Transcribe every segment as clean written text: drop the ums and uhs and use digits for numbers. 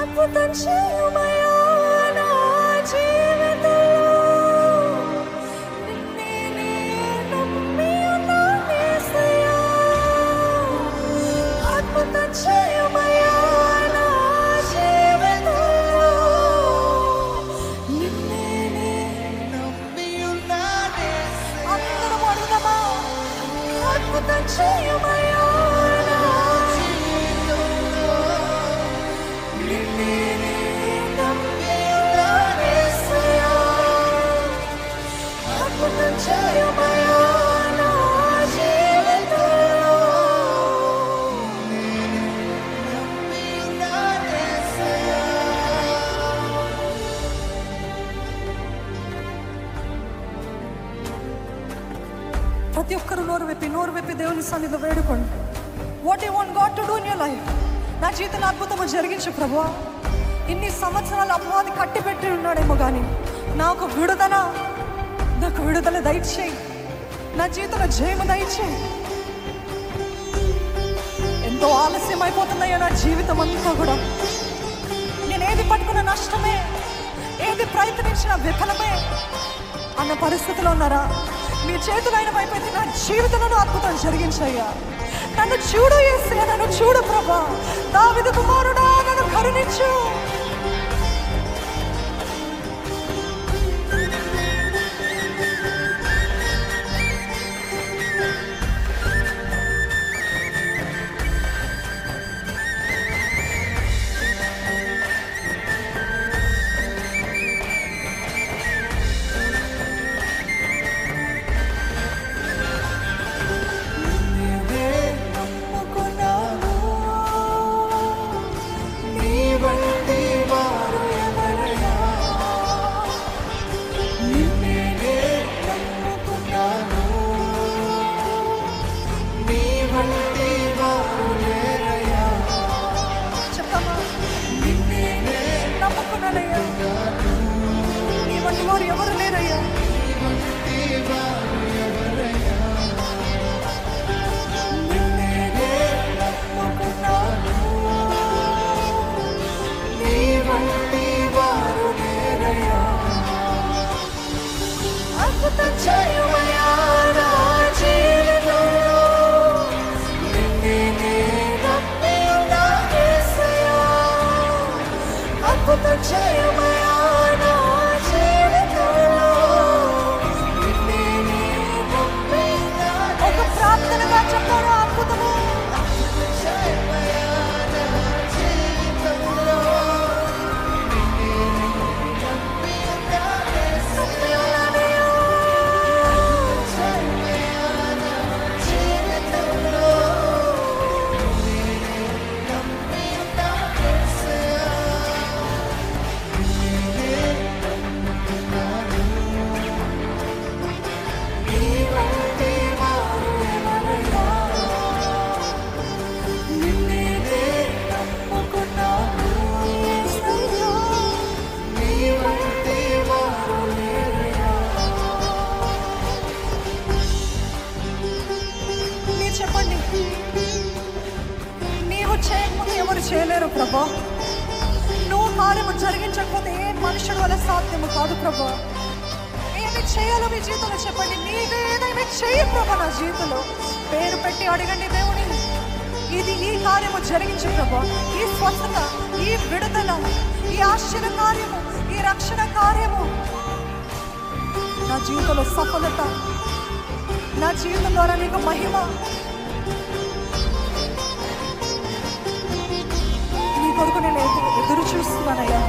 అద్భుతం చేయుమయ్యా నా జీవితంలో. నిన్నే నమ్మి ఉన్నాను యేసయ్యా. అద్భుతం చేయుమయ్యా నా జీవితంలో. నిన్నే నమ్మి ఉన్నాను యేసయ్యా. అందరం అడుగుదామా? అద్భుతం చేయుమయ్యా నా జీవితంలో. నిన్నే నమ్మి ఉన్నాను యేసయ్యా. అద్భుతం చేయుమయ్యా నా జీవితంలో. నమ్మి ఉన్నాను యేసయ్యా. ప్రతి ఒక్కరు నోరు విప్పి దేవుని సన్నిధిలో వేడుకోండి. What you want God to do in your life? నా జీవితంలో అద్భుతము జరిగించు ప్రభువా. ఇన్ని సంవత్సరాలు అపవాది కట్టిపెట్టి ఉన్నాడేమో కానీ నాకు విడుదల దయచేయి. నా జీవితంలో జయము దయచేయి. ఎంతో ఆలస్యం అయిపోతుందయ్యా నా జీవితం అంతా కూడా. నేను ఏది పట్టుకున్న నష్టమే, ఏది ప్రయత్నించిన విఫలమే అన్న పరిస్థితిలో ఉన్నారా? మీ చేతులైన వైపు నా జీవితంలో అద్భుతం జరిగించయ్యా. నన్ను చూడు యేసయ్యా, నన్ను చూడు ప్రభా. దావీదు కుమారుడా, నన్ను కరుణించు. ఎవరు లేరయ్యా. అద్భుతం చేయుమయ్యా నా జీవితంలో. నిన్నే నమ్మి ఉన్నాను యేసయ్యా. అద్భుతం చేయుమయ్యా నా జీవితంలో. నిన్నే నమ్మి ఉన్నాను. ఒక ప్రార్థనగా చెప్పారా? అద్భుతము చేయుమయ్యా నా జీవితంలో. చెప్పండి, నీవు చేయకపోతే ఎవరు చేయలేరు ప్రభా. నువ్వు కార్యము జరిగించకపోతే ఏ మనుషుడు వల్ల సాధ్యము కాదు ప్రభా. ఏమి చేయాలో మీ జీవితంలో చెప్పండి. నీవే ఏదైనా చేయి ప్రభా. నా జీవితంలో పేరు పెట్టి అడగండి దేవుని. ఇది ఈ కార్యము జరిగించు ప్రభా. ఈ స్వస్థత, ఈ విడుదల, ఈ ఆశ్చర్య కార్యము, ఈ రక్షణ కార్యము, నా జీవితంలో సఫలత, నా జీవితం ద్వారా నీకు మహిమ. నీ కొరకు నేను ఎదురు చూస్తున్నానయ్యా.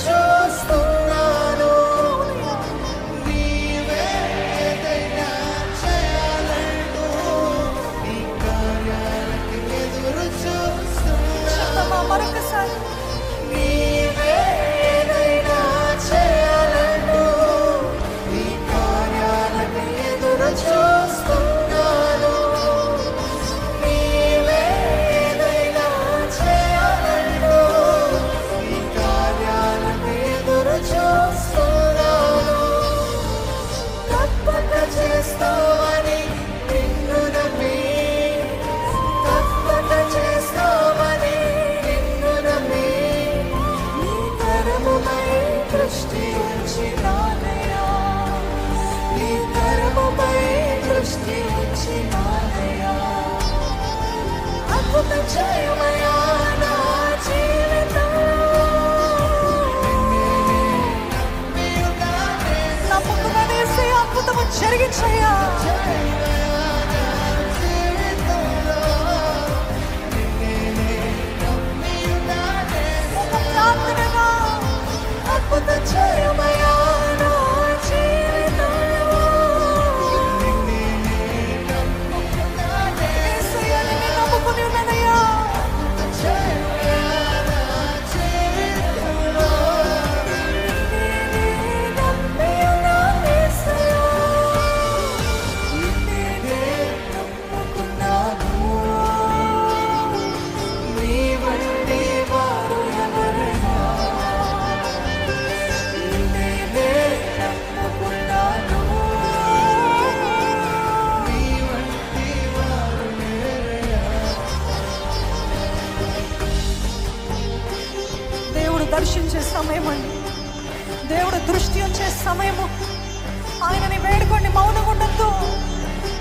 చూస్తున్నాను నీవే ఏదైనా దృష్టి ఉంచినానయ్యా. అద్భుతం చేయమయ్యా నా జీవితంలో. నమ్ముకున్నాను యేసయ్యా, అద్భుతము జరిగించయ్యా. ఒక ప్రార్థనగా అద్భుతం చేయమయ్యా నా జీవితంలో. యేసయ్యా, నిన్ను నమ్ముకుని ఉన్నానయ్యా. దేవుడు దర్శించే సమయం అండి, దేవుడు దృష్టి వచ్చే సమయము. ఆయనని వేడుకోండి, మౌనంగా ఉండొద్దు.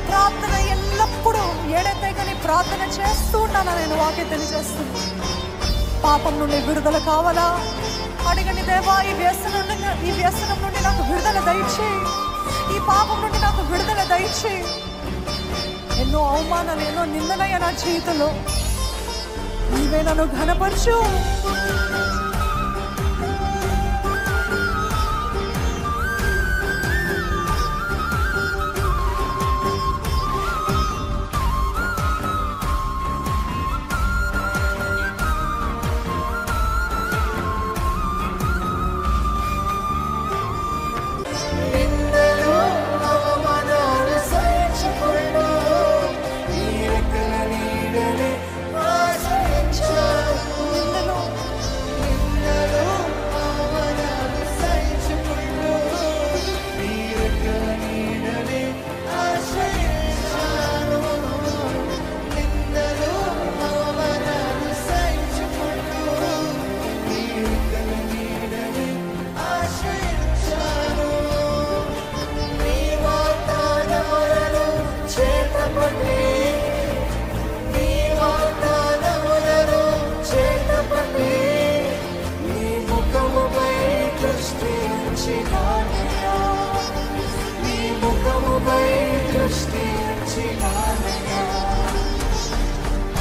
ప్రార్థన ఎల్లప్పుడూ ఏడైతే కానీ ప్రార్థన చేస్తూ ఉన్నాను. నేను వాక్యం తెలియజేస్తుంది. పాపం నుండి విడుదల కావాలా అడగండి. దేవా, ఈ వ్యసనం నుండి నాకు విడుదల దయచేయి. ఈ పాపం నుండి నాకు విడుదల దయచేయి. ఎన్నో అవమానాలు, ఎన్నో నిందలయ్య నా జీవితంలో. నీవే నన్ను ఘనపరచు.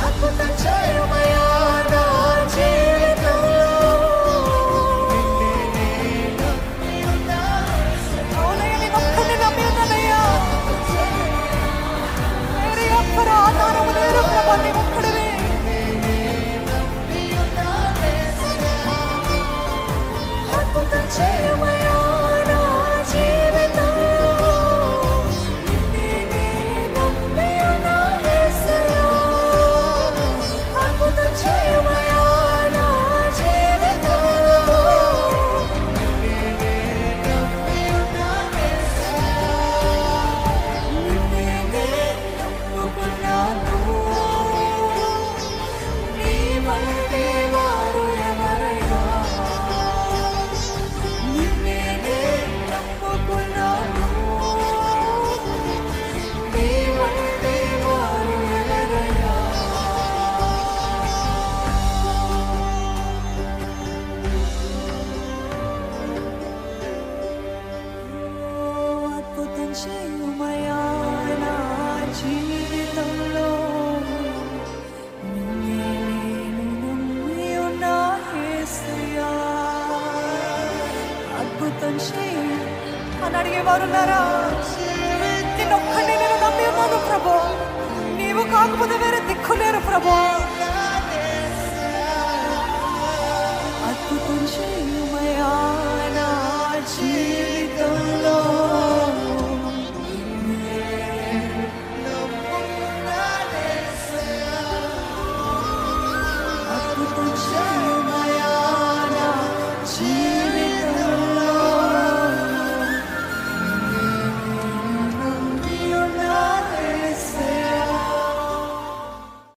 అద్భుతం చేయమయ్యా నా జీవితంలో. అవునయ్య, నేను ఒక్కడిని నమ్మి ఉన్నానయ్యా. వేరే ఒక్కరు ఆధారము లేరు ప్రభా, నీ ఒక్కడివే. అద్భుతం చేయమయ్యా నా జీవితంలో. అని అడిగేవారు ఉన్నారా? నిన్నొక్కడిని నేను నమ్మి ఉన్నాను ప్రభు. నీవు కాకపోతే వేరే దిక్కులేరు ప్రభు.